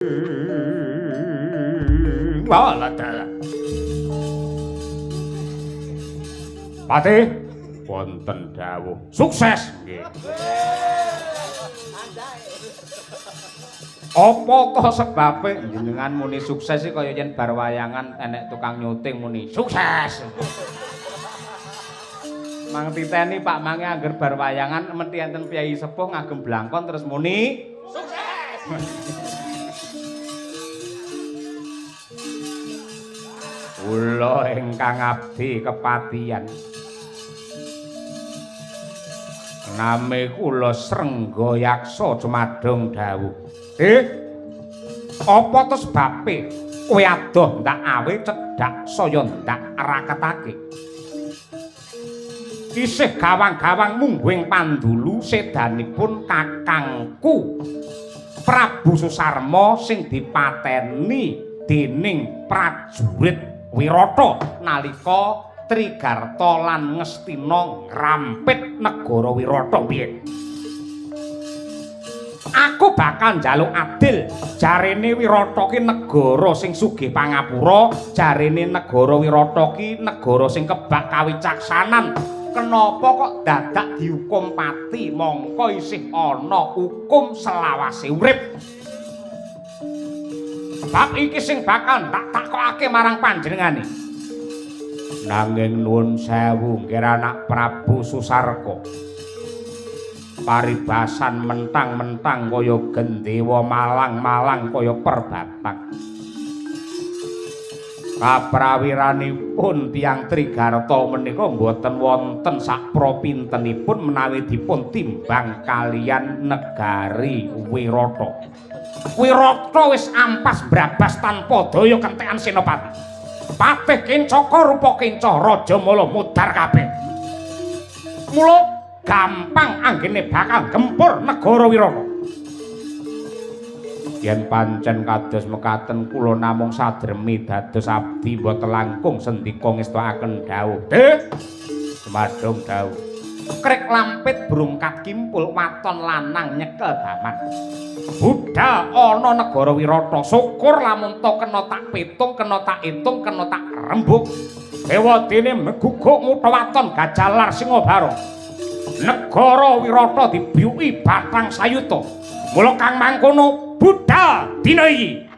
Wala Patih wonten dawuh sukses nggih. Apa to sebabe jenengan muni sukses iki kaya yen bar wayangan enek tukang nyuting muni sukses. Mang titeni Pak Mange angger bar wayangan mesti enten piyai sepuh ngagem blangkon terus muni sukses. Kula ingkang abdi kepatihan. Name kula Srengga Yaksa Jumadong dawuh. Apa to sebabe kowe adoh ndak awe cedhak saya ndak raketake. Isih gawang-gawang mungguing pandulu sedanipun kakangku Prabu Susarma sing dipateni dening prajurit Wirata nalika Trigarta lan Ngastina ngrampit negara Wirata biyen. Aku bakal njaluk adil. Jarene Wirata ki negara sing sugih pangapura, jarene negara Wirata ki negara sing kebak kawicaksanan. Kenapa kok dadak dihukum pati mongko isih ana hukum selawase urip? Bab iki sing bakal tak takokake marang panjenengane. Nanging nuwun sewu nggih anak Prabu Susarka. Paribasan mentang-mentang kaya gendewa malang-malang kaya perbatang. Kaprawiranipun tiyang Trigarta menika mboten wonten sakpropintenipun menawi dipun timbang kalian negari Wirata. Wirata wis ampas brabas tanpa daya kentekan senopati. Patih Kencaka rupa Kenca Raja Mala mudhar kabeh. Mula gampang anggene bakal gempur negara Wirata. Yen pancen kados mekaten kula namung sadremi dados abdi boten langkung sendika ngestakaken dawuh. Jumadong dawuh. Krek lampit brungkat kimpul waton lanang nyekel daman. Budal ana negara Wirata, syukur lamun to kena tak pitung, kena tak itung, kena tak rembug. Ewadene meguguk mutawaton gajalar Singabarong. Negara Wirata dibiyuki batang sayuta. Mula kang mangkono budal dina iki.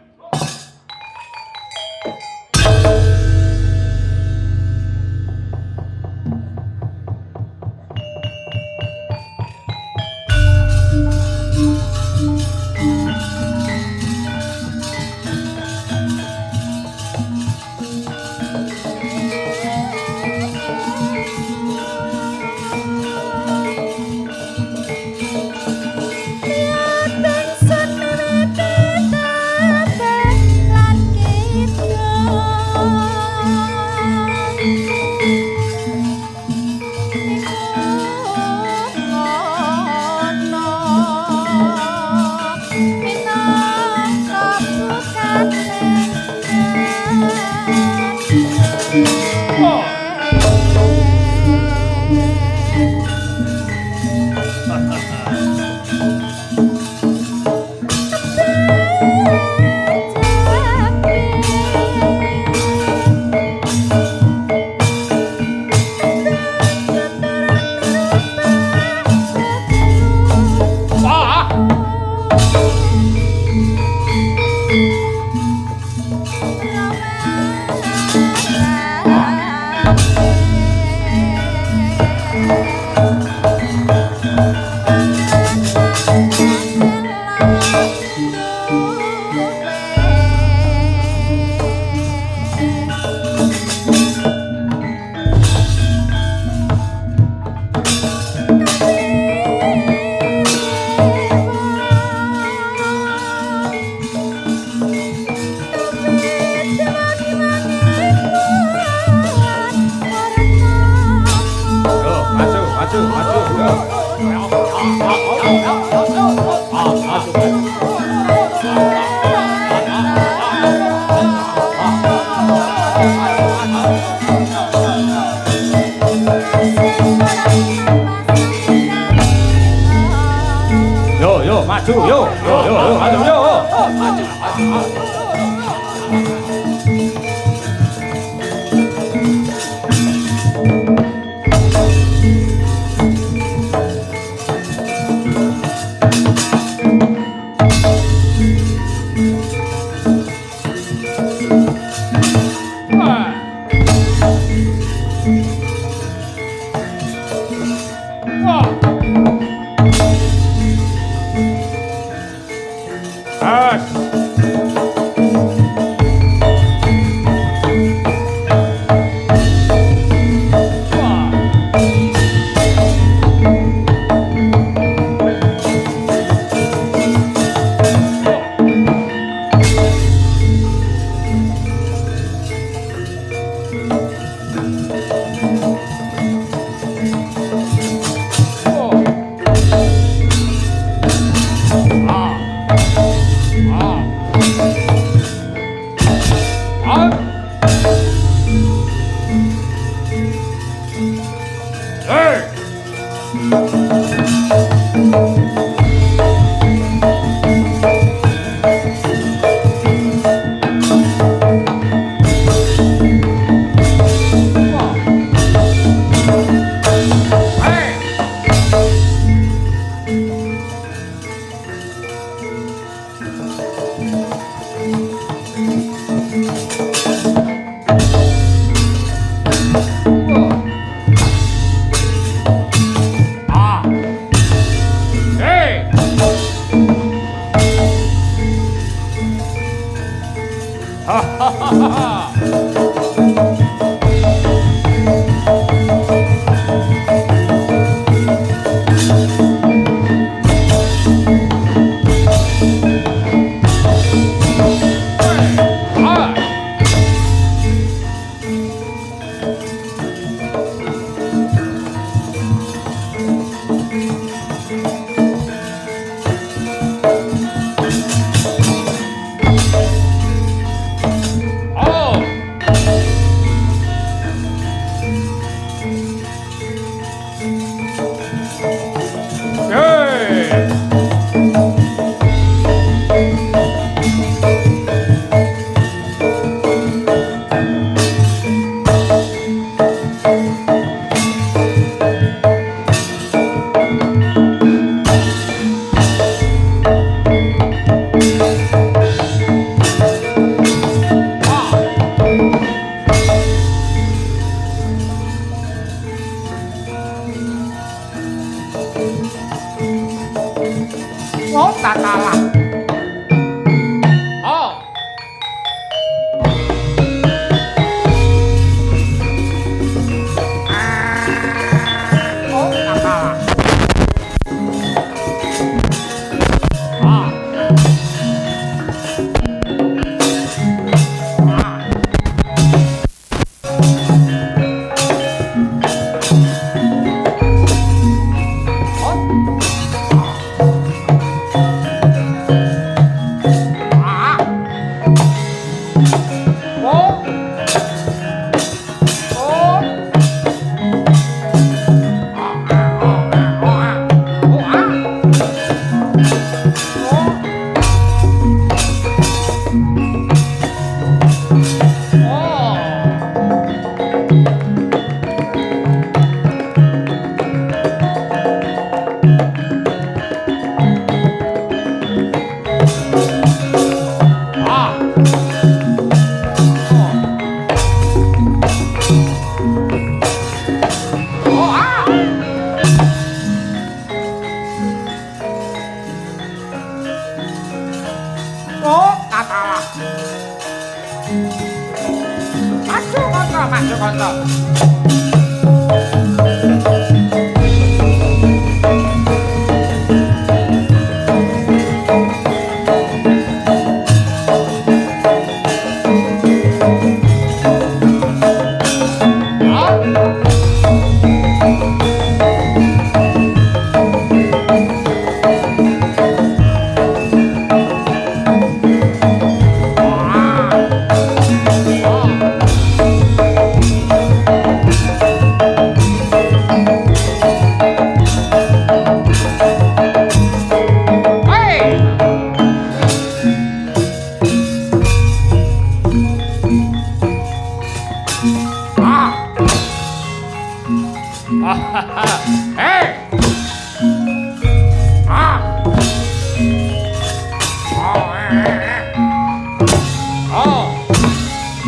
Oh.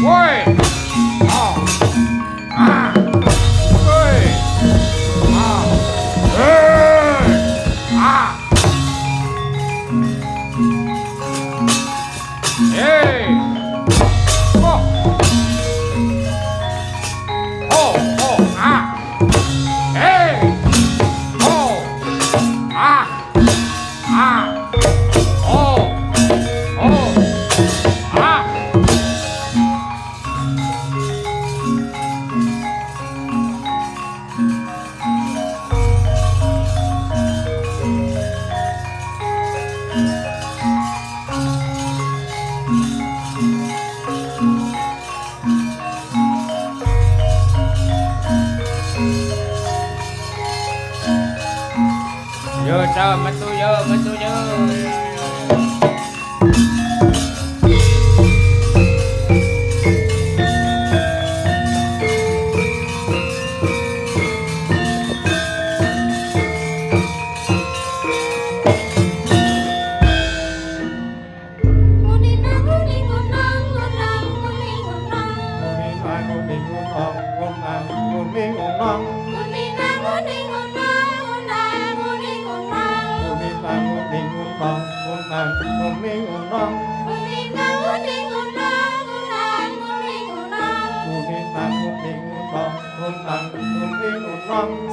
Woi. Oh. Ah. Woi. Ah. Ah. Hey. Oh. Oh, oh, ah. Hey. Oh. Ah. Ah. Oh. Oh. Ah. Yo, sao metu yo, metu yo.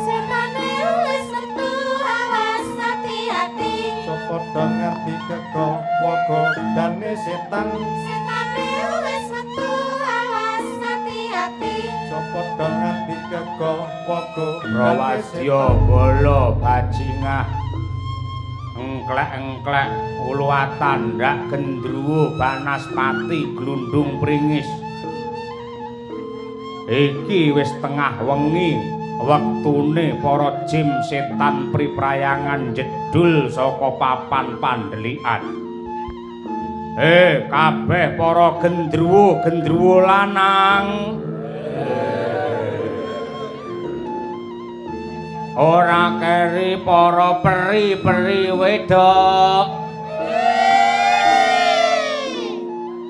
Setane wis metu awas hati-hati. Padha ngerti kekowo-kodane setan. Setane wis metu awas hati-hati. Padha ngerti kekowo-kodane Rawadya bala bajingah. Engklek-engklek uluwa tandak gendruwo banaspati glundung pringis. Iki wis tengah wengi, wektune para jim setan priprayangan jedul saka papan pandhelikan. Kabeh para gendruwo lanang. Ora keri para peri-peri wedok.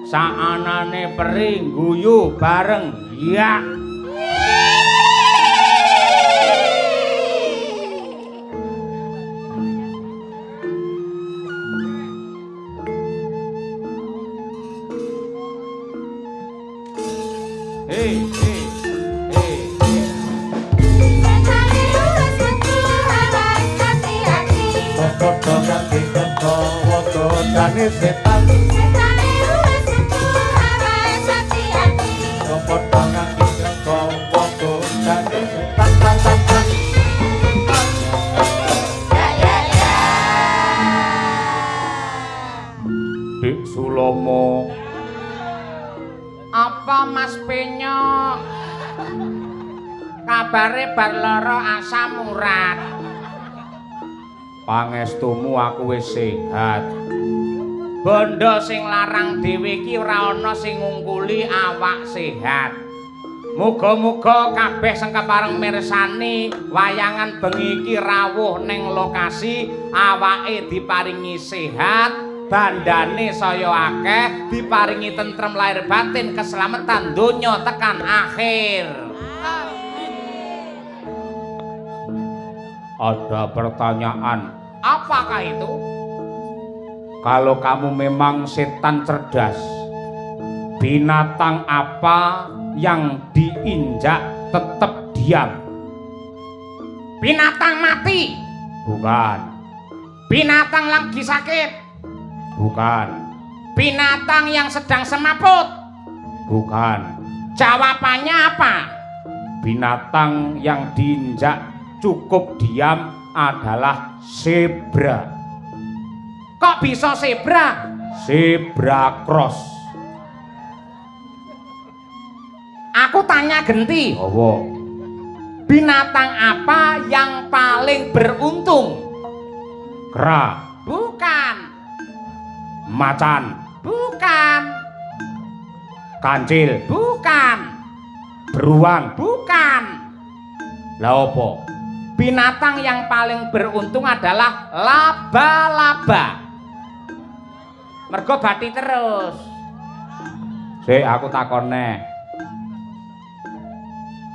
Saanane peri guyu bareng ya. Hey, hey, hey, hey. Setane wis metu awas hati-hati. padha ngerti kekowo-kodane setan. Setane wis metu awas hati-hati. Padha ngerti kekowo-kodane setan. Tan. Ya. Dik Sulomo. Apa Mas Penyo? Kabare bar lara asam urat. Pangestumu aku wis sehat. Bondo sing larang dhewe iki ora ana sing ngungkuli awak sehat. Muga-muga kabeh sing kepareng mirsani wayangan bengi iki rawuh ning lokasi awake diparingi sehat. Bandane saya akeh diparingi tentrem lahir batin keselamatan donya tekan akhir. Ada pertanyaan, apakah itu? Kalau kamu memang setan cerdas, binatang apa yang diinjak tetap diam? Binatang mati? Bukan. Binatang lagi sakit? Bukan. Binatang yang sedang semaput? Bukan. Jawabannya apa? Binatang yang diinjak cukup diam adalah zebra. Kok bisa zebra? Zebra cross. Aku tanya genti. Apa? Binatang apa yang paling beruntung? Kera. Bukan. Macan. Bukan. Kancil. Bukan. Beruang. Bukan. Lah opo? Binatang yang paling beruntung adalah laba-laba. Mergo bathi terus. Sik aku takon neh.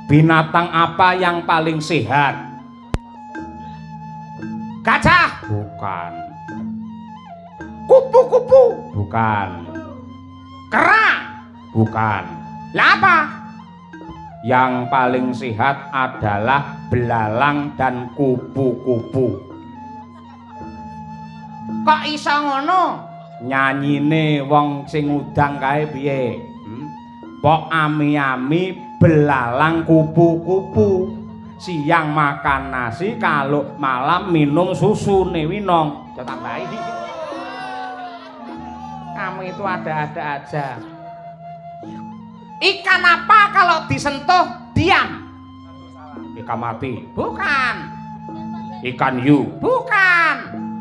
Binatang apa yang paling sehat? Gajah? Bukan. Kupu-kupu? Bukan. Kera? Bukan. Lah apa? Yang paling sehat adalah belalang dan kupu-kupu. Kok iso ngono? Nyanyine wong sing udang kae piye? Pok ami-ami belalang kupu-kupu. Siang makan nasi, kalau malam minum susu nih Winong. Coba tambahi. Kamu itu ada-ada aja. Ikan apa kalau disentuh diam? Ikan mati. Bukan. Ikan hiu. Bukan.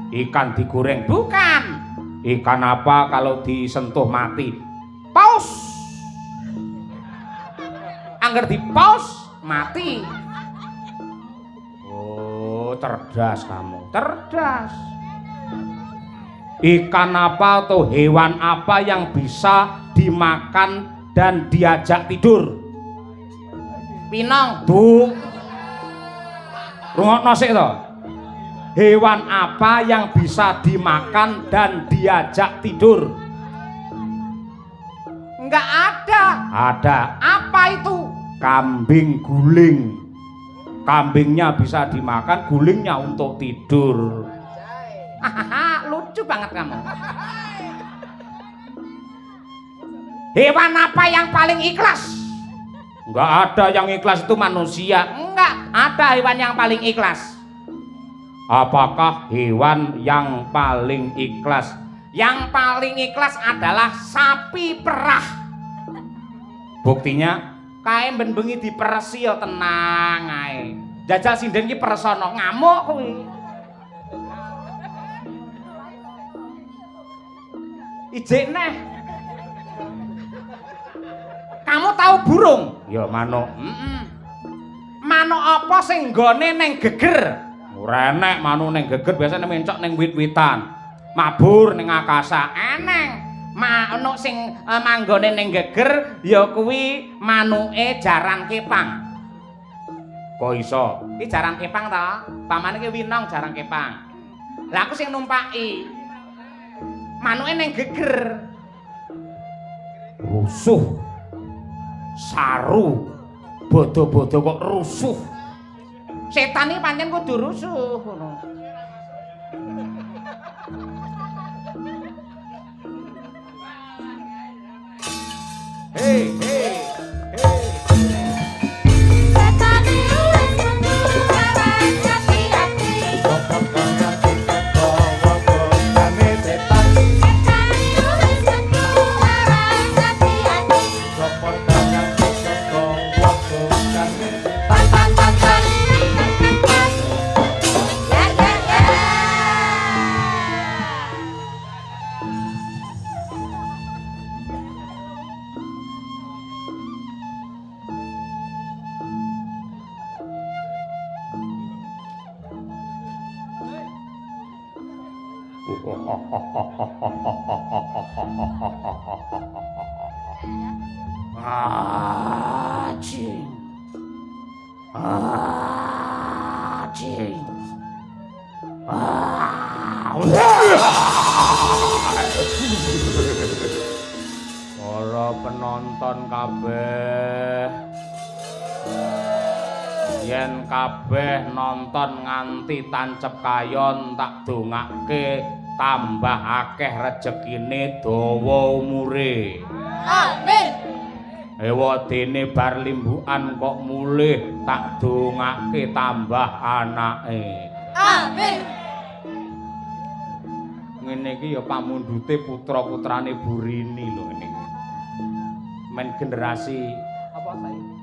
Ikan digoreng. Bukan. Ikan apa kalau disentuh mati? Paus. Angger di paus mati. Oh, cerdas kamu. Cerdas. Ikan apa atau hewan apa yang bisa dimakan dan diajak tidur? Pinong. Tuh. Rungokno sik to. Hewan apa yang bisa dimakan dan diajak tidur? Enggak ada. Ada. Apa itu? Kambing guling. Kambingnya bisa dimakan, gulingnya untuk tidur. Hahaha, lucu banget kamu. Hewan apa yang paling ikhlas? Enggak ada yang ikhlas, itu manusia. Enggak ada hewan yang paling ikhlas. Apakah hewan yang paling ikhlas? Yang paling ikhlas adalah sapi perah. Buktinya kae ben bengi diperesi ya tenang ae. Jajal sinden ki persana ngamuk kuwi. Ijek neh. Kamu tahu burung? Ya manuk. Manuk apa sing nggone ning geger? Ora enek manuk ning geger, biasane mencok ning wit-witan. Mabur ning akasa eneng. Manuk sing manggone ning geger ya kuwi manuke jaran kepang. Kok iso? Iki jaran kepang ta? Pamane ki Winong jaran kepang. Lah aku sing numpaki. Manuke ning geger. Rusuh. Saru. Bodo-bodo kok rusuh. Setan iki pancen kudu rusuh ngono. Hey, hey, hey. Setan itu wis metu, awas hati-hati. Sapa kang ngerti teko wogone setan. Setan itu wis metu, awas hati-hati. Sapa kang ngerti teko wogone setan. Pan pan pan pan. Ya ya ya. Anjing. Anjing. Para penonton kabeh, yen kabeh nonton nganti tancep kayon, tak dongake tambah akeh rejekine, dawa umure. Amin. Ewadene bar limbukan kok mulih, tak dongake tambah anake. Amin. Ngene iki ya pamundhute putra-putrane Burini lho ngene. Men generasi apa saiki?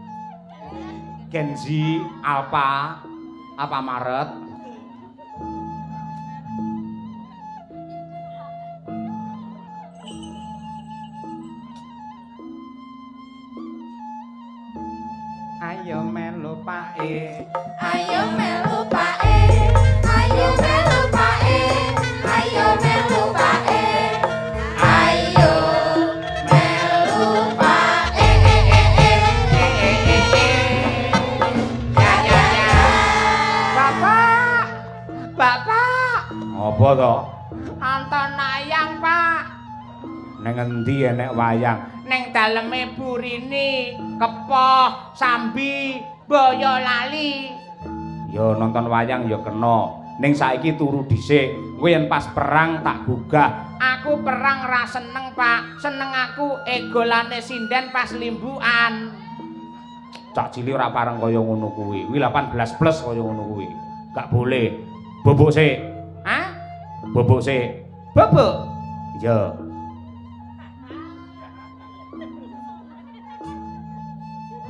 Gen Z, Alpha, apa Maret? Ayo melu pae. Ayo melu pae. Ayo melu pae. Ayo melu pae. Nang endi enek wayang? Ning daleme Burini, Kepoh, Sambi, Boyolali. Ya nonton wayang ya kena. Ning saiki turu dhisik. Kowe yen pas perang tak gugah. Aku perang ra seneng, Pak. Seneng aku egolane sinden pas limbukan. Cak cilik ora pareng kaya ngono kuwi. Kuwi 18 plus kaya ngono kuwi. Gak boleh. Bobok sik. Hah? Bobok sik. Bobok? Ya.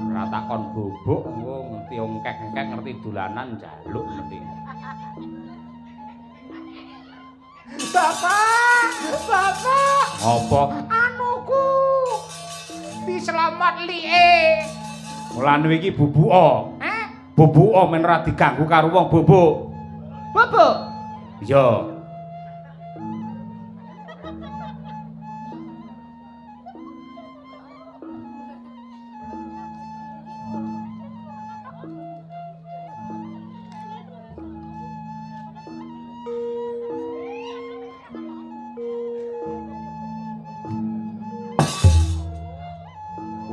Ora takon bobok engko ngerti ongkek-engkek ngerti dolanan njaluk ngerti. Bapak! Apa? Anuku diselamat liye. Mulane iki bubuka. Hah? Bubuka men ora diganggu karo wong bobok. Bobok? Ya.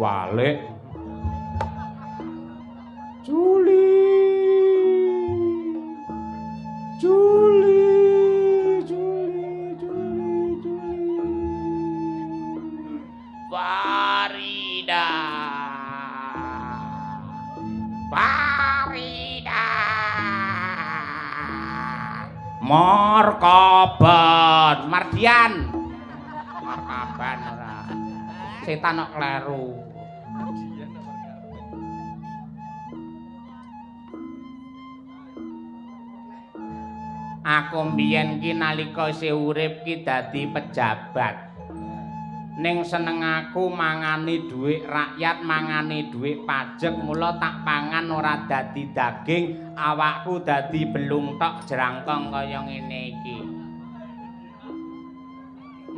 Walik Juli Farida. Markaban Mardian. Markaban ora. Setan kok kleru. Aku mbiyen ki nalika isih urip ki dadi pejabat. Ning seneng aku mangani dhuwit rakyat, mangani dhuwit pajak, mula tak pangan ora dadi daging, awakku dadi belung tok jerangkong kaya ngene iki.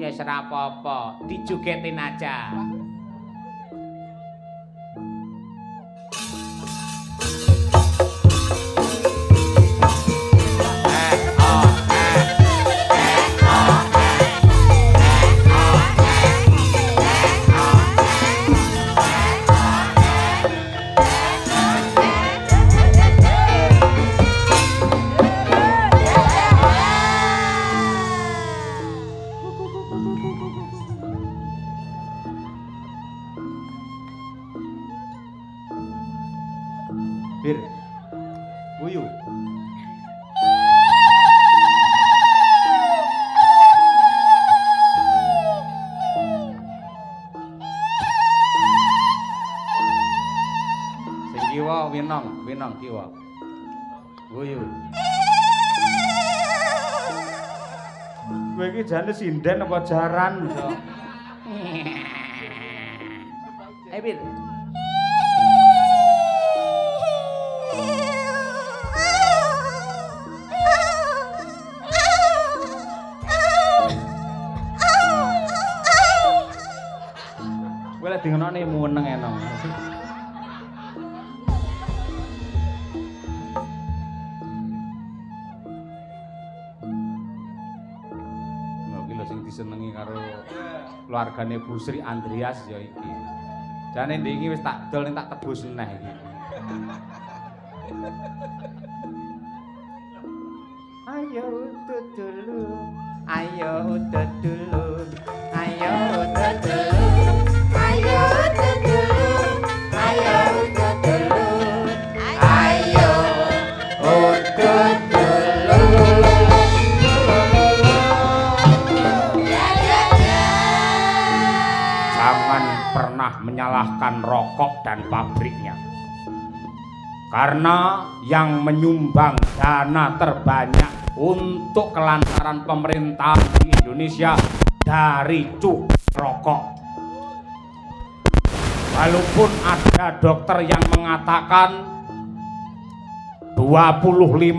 Ya ora apa-apa, dijugetin aja. Bir. Uyu. Sing kiwa winong kiwa. Uyu. Kowe iki jane sinden apa jaran? Bir. Kowe lek dingenokne meneng enong. Iki lho sing disenengi karo keluargane Bu Sri Andreas ya iki. Jane ndingi wis tak dol ning tak tebus meneh iki. Ayo utut dulu, ayo utut dulu, ayo utut dulu, ayo utut dulu, ayo utut dulu, ayo utut dulu. Jangan pernah menyalahkan rokok dan pabriknya. Karena yang menyumbang dana terbanyak untuk kelancaran pemerintahan di Indonesia dari cukai rokok. Walaupun ada dokter yang mengatakan 25